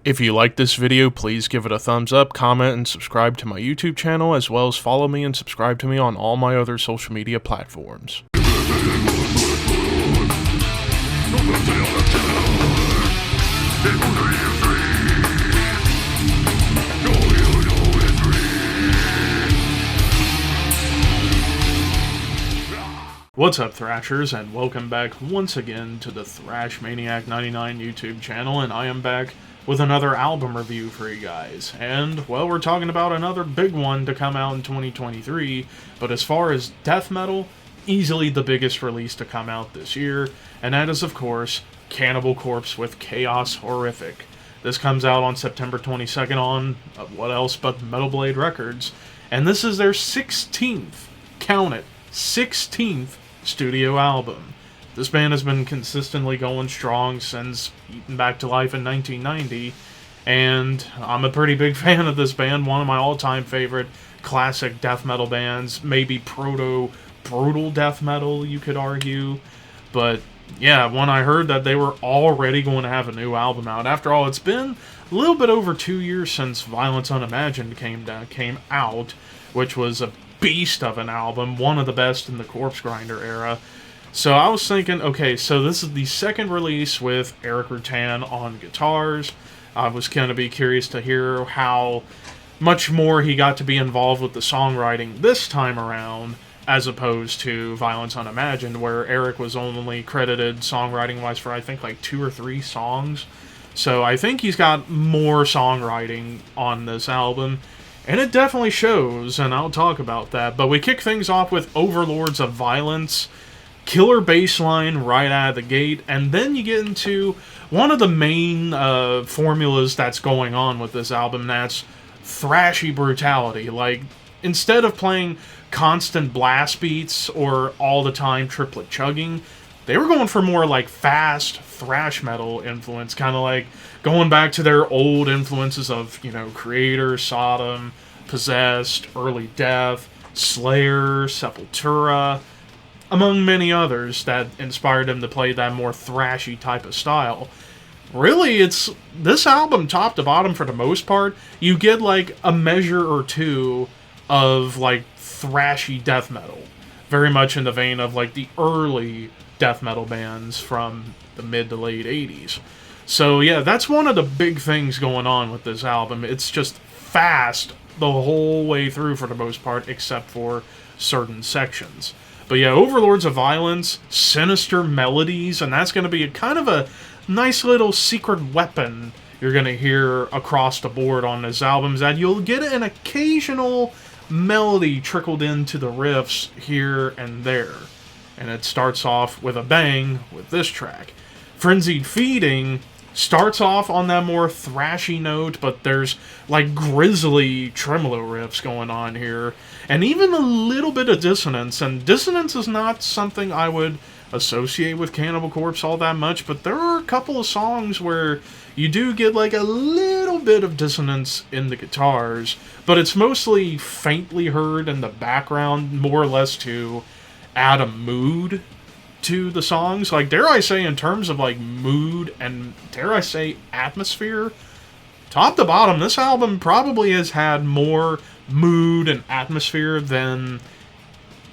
If you like this video, please give it a thumbs up, comment, and subscribe to my YouTube channel, as well as follow me and subscribe to me on all my other social media platforms. What's up, Thrashers, and welcome back once again to the Thrash Maniac 99 YouTube channel, and I am back with another album review for you guys. And, well, we're talking about another big one to come out in 2023, but as far as death metal, easily the biggest release to come out this year, and that is, of course, Cannibal Corpse with Chaos Horrific. This comes out on September 22nd on, what else but Metal Blade Records, and this is their 16th, count it, 16th studio album. This band has been consistently going strong since Eaten Back to Life in 1990, and I'm a pretty big fan of this band, one of my all-time favorite classic death metal bands, maybe proto-brutal death metal, you could argue, but yeah, when I heard that they were already going to have a new album out, after all, it's been a little bit over 2 years since Violence Unimagined came out, which was a beast of an album, one of the best in the Corpse Grinder era. So I was thinking, okay, so this is the second release with Eric Rutan on guitars. I was going to be curious to hear how much more he got to be involved with the songwriting this time around, as opposed to Violence Unimagined, where Eric was only credited songwriting-wise for, I think, like 2 or 3 songs. So I think he's got more songwriting on this album, and it definitely shows, and I'll talk about that. But we kick things off with Overlords of Violence, killer bass line right out of the gate, and then you get into one of the main formulas that's going on with this album, that's thrashy brutality. Like, instead of playing constant blast beats or all the time triplet chugging, they were going for more like fast thrash metal influence, kind of like going back to their old influences of, you know, Creator, Sodom, Possessed, Early Death, Slayer, Sepultura, among many others that inspired them to play that more thrashy type of style. Really, it's this album, top to bottom, for the most part, you get like a measure or two of like thrashy death metal, very much in the vein of like the early death metal bands from the mid to late 80s. So yeah, that's one of the big things going on with this album. It's just fast the whole way through for the most part, except for certain sections. But yeah, Overlords of Violence, sinister melodies, and that's going to be a kind of a nice little secret weapon you're going to hear across the board on this album, is that you'll get an occasional melody trickled into the riffs here and there. And it starts off with a bang with this track. Frenzied Feeding starts off on that more thrashy note, but there's like grisly tremolo riffs going on here, and even a little bit of dissonance. And dissonance is not something I would associate with Cannibal Corpse all that much, but there are a couple of songs where you do get like a little bit of dissonance in the guitars, but it's mostly faintly heard in the background, more or less to add a mood to the songs. Like, dare I say, in terms of like mood and, dare I say, atmosphere, top to bottom, this album probably has had more mood and atmosphere than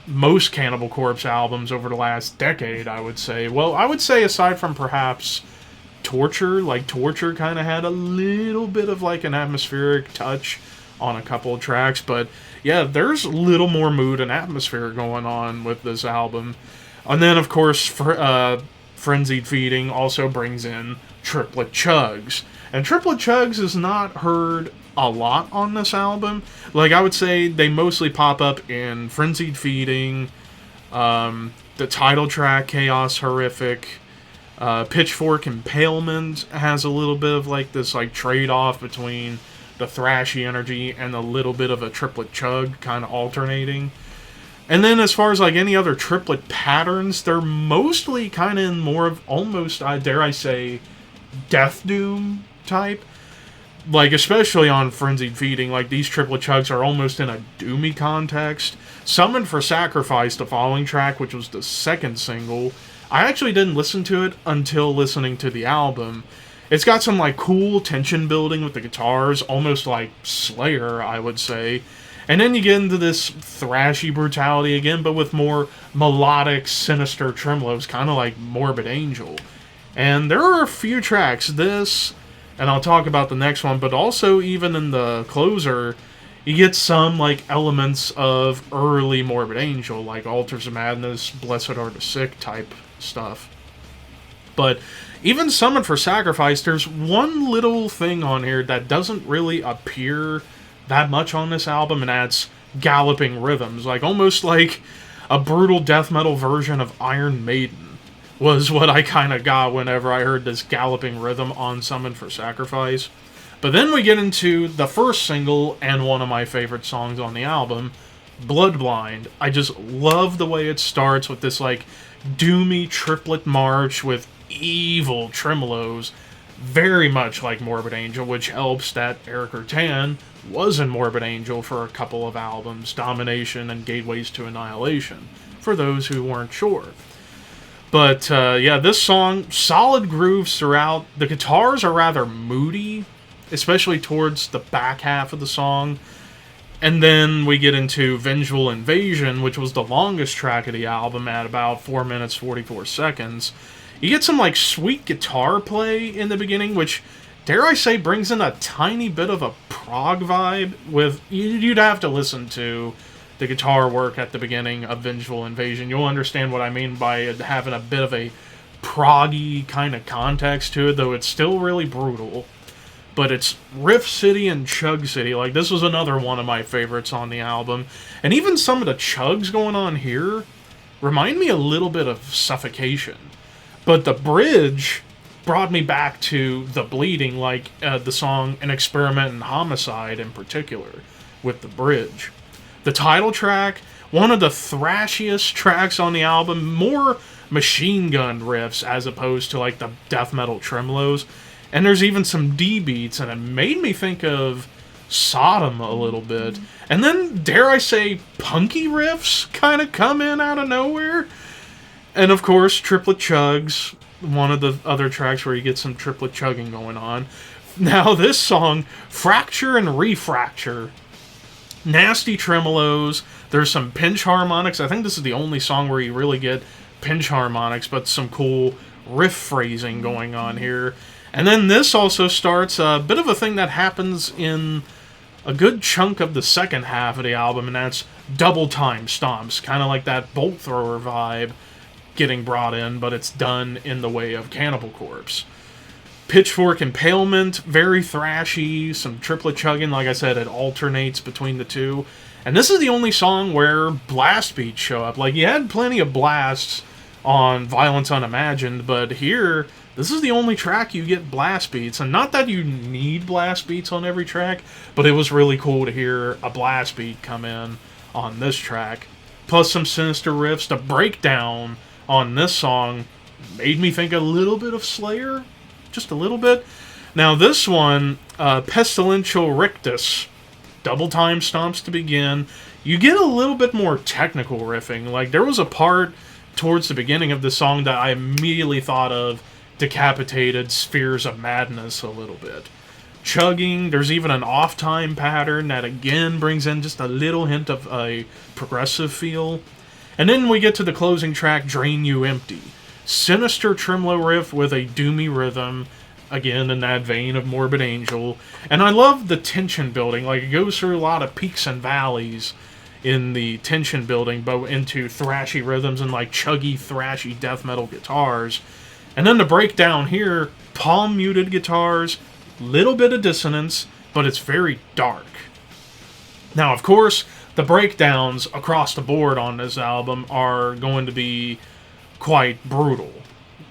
most Cannibal Corpse albums over the last decade, I would say. Well, I would say aside from perhaps Torture, like Torture kind of had a little bit of like an atmospheric touch on a couple of tracks, but yeah, there's a little more mood and atmosphere going on with this album. And then, of course, Frenzied Feeding also brings in triplet chugs. And triplet chugs is not heard a lot on this album. Like, I would say they mostly pop up in Frenzied Feeding, the title track, Chaos Horrific, Pitchfork Impalement has a little bit of like this like trade-off between the thrashy energy and a little bit of a triplet chug kind of alternating. And then as far as like any other triplet patterns, they're mostly kind of in more of almost, dare I say, Death Doom type. Like, especially on Frenzied Feeding, like these triplet chugs are almost in a doomy context. Summoned for Sacrifice, the following track, which was the second single, I actually didn't listen to it until listening to the album. It's got some like cool tension building with the guitars, almost like Slayer, I would say. And then you get into this thrashy brutality again, but with more melodic, sinister tremolos, kind of like Morbid Angel. And there are a few tracks, this, and I'll talk about the next one, but also even in the closer, you get some like elements of early Morbid Angel, like Altars of Madness, Blessed Are the Sick type stuff. But even Summon for Sacrifice, there's one little thing on here that doesn't really appear that much on this album, and that's galloping rhythms. Like, almost like a brutal death metal version of Iron Maiden was what I kind of got whenever I heard this galloping rhythm on Summon for Sacrifice. But then we get into the first single and one of my favorite songs on the album, Bloodblind. I just love the way it starts with this, like, doomy triplet march with evil tremolos, very much like Morbid Angel, which helps that Eric Rutan was in Morbid Angel for a couple of albums, Domination and Gateways to Annihilation, for those who weren't sure. But, yeah, this song, solid grooves throughout. The guitars are rather moody, especially towards the back half of the song. And then we get into Vengeful Invasion, which was the longest track of the album at about 4 minutes 44 seconds. You get some, like, sweet guitar play in the beginning, which, dare I say, brings in a tiny bit of a prog vibe with... You'd have to listen to the guitar work at the beginning of Vengeful Invasion. You'll understand what I mean by it having a bit of a proggy kind of context to it, though it's still really brutal. But it's Riff City and Chug City. Like, this was another one of my favorites on the album. And even some of the chugs going on here remind me a little bit of Suffocation. But the bridge brought me back to The Bleeding, like the song An Experiment in Homicide in particular, with the bridge. The title track, one of the thrashiest tracks on the album, more machine gun riffs as opposed to like the death metal tremolos. And there's even some D beats, and it made me think of Sodom a little bit. And then, dare I say, punky riffs kind of come in out of nowhere. And of course, Triplet Chugs, one of the other tracks where you get some triplet chugging going on. Now, this song, Fracture and Refracture, nasty tremolos. There's some pinch harmonics. I think this is the only song where you really get pinch harmonics, but some cool riff phrasing going on here. And then this also starts a bit of a thing that happens in a good chunk of the second half of the album, and that's double time stomps. Kind of like that bolt thrower vibe getting brought in, but it's done in the way of Cannibal Corpse. Pitchfork Impalement, very thrashy, some triplet chugging. Like I said, it alternates between the two. And this is the only song where blast beats show up. Like, you had plenty of blasts on Violence Unimagined, but here, this is the only track you get blast beats. And not that you need blast beats on every track, but it was really cool to hear a blast beat come in on this track. Plus some sinister riffs. The breakdown on this song made me think a little bit of Slayer. Just a little bit. Now this one, Pestilential Rictus, double time stomps to begin. You get a little bit more technical riffing. Like, there was a part towards the beginning of the song that I immediately thought of Decapitated Spheres of Madness a little bit. Chugging, there's even an off-time pattern that again brings in just a little hint of a progressive feel. And then we get to the closing track, Drain You Empty. Sinister tremolo riff with a doomy rhythm, again in that vein of Morbid Angel. And I love the tension building. Like, it goes through a lot of peaks and valleys in the tension building, but into thrashy rhythms and like chuggy, thrashy death metal guitars. And then the breakdown here, palm muted guitars, little bit of dissonance, but it's very dark. Now, of course, the breakdowns across the board on this album are going to be quite brutal.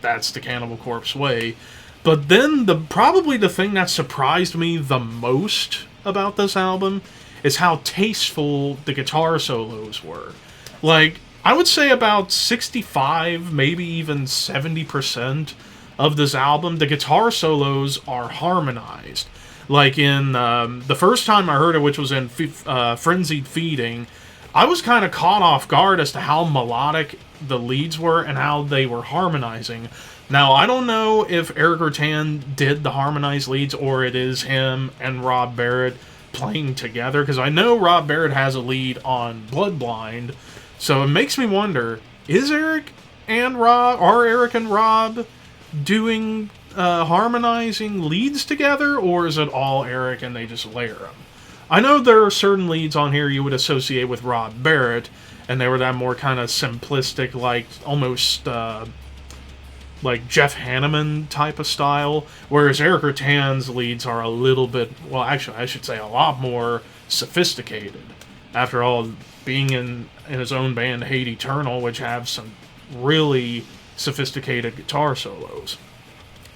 That's the Cannibal Corpse way. But then probably the thing that surprised me the most about this album is how tasteful the guitar solos were. Like, I would say about 65, maybe even 70% of this album, the guitar solos are harmonized. Like in the first time I heard it, which was in Frenzied Feeding, I was kind of caught off guard as to how melodic the leads were and how they were harmonizing. Now, I don't know if Eric Rutan did the harmonized leads, or it is him and Rob Barrett playing together, because I know Rob Barrett has a lead on Bloodblind, so it makes me wonder, is Eric and Rob doing harmonizing leads together, or is it all Eric and they just layer them? I know there are certain leads on here you would associate with Rob Barrett, and they were that more kind of simplistic, like almost like Jeff Hanneman type of style, whereas Eric Rutan's leads are a little bit, well, actually, I should say a lot more sophisticated. After all, being in his own band, Hate Eternal, which have some really sophisticated guitar solos.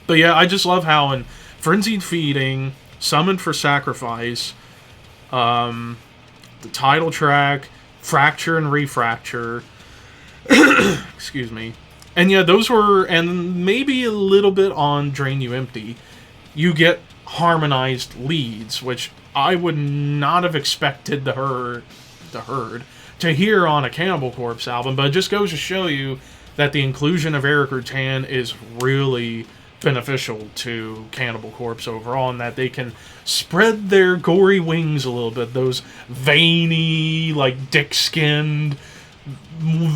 But yeah, I just love how in Frenzied Feeding, Summoned for Sacrifice, the title track, Fracture and Refracture, excuse me, and yeah, those were, and maybe a little bit on Drain You Empty, you get harmonized leads, which I would not have expected to hear on a Cannibal Corpse album, but it just goes to show you that the inclusion of Eric Rutan is really beneficial to Cannibal Corpse overall, and that they can spread their gory wings a little bit, those veiny, like dick-skinned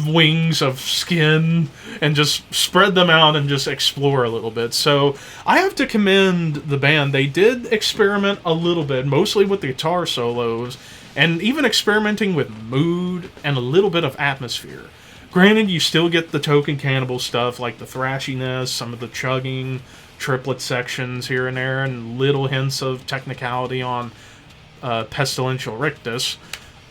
wings of skin, and just spread them out and just explore a little bit. So I have to commend the band. They did experiment a little bit, mostly with the guitar solos, and even experimenting with mood and a little bit of atmosphere. Granted, you still get the token Cannibal stuff, like the thrashiness, some of the chugging, triplet sections here and there, and little hints of technicality on Pestilential Rictus.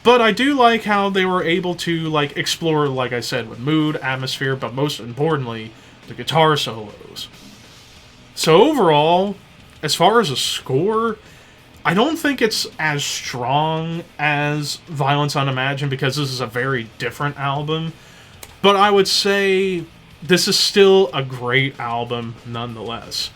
But I do like how they were able to like explore, like I said, with mood, atmosphere, but most importantly, the guitar solos. So overall, as far as a score, I don't think it's as strong as Violence Unimagined, because this is a very different album. But I would say this is still a great album nonetheless.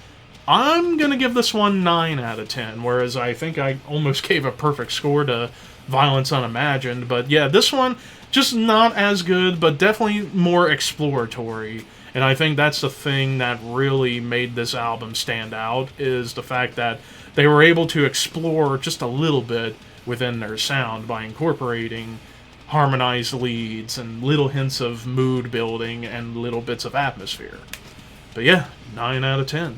I'm going to give this one 9 out of 10, whereas I think I almost gave a perfect score to Violence Unimagined. But yeah, this one, just not as good, but definitely more exploratory. And I think that's the thing that really made this album stand out, is the fact that they were able to explore just a little bit within their sound by incorporating harmonized leads and little hints of mood building and little bits of atmosphere. But yeah, 9 out of 10.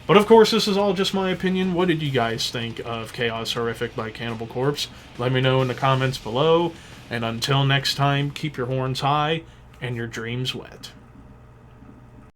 But of course, this is all just my opinion. What did you guys think of Chaos Horrific by Cannibal Corpse? Let me know in the comments below. And until next time, keep your horns high and your dreams wet.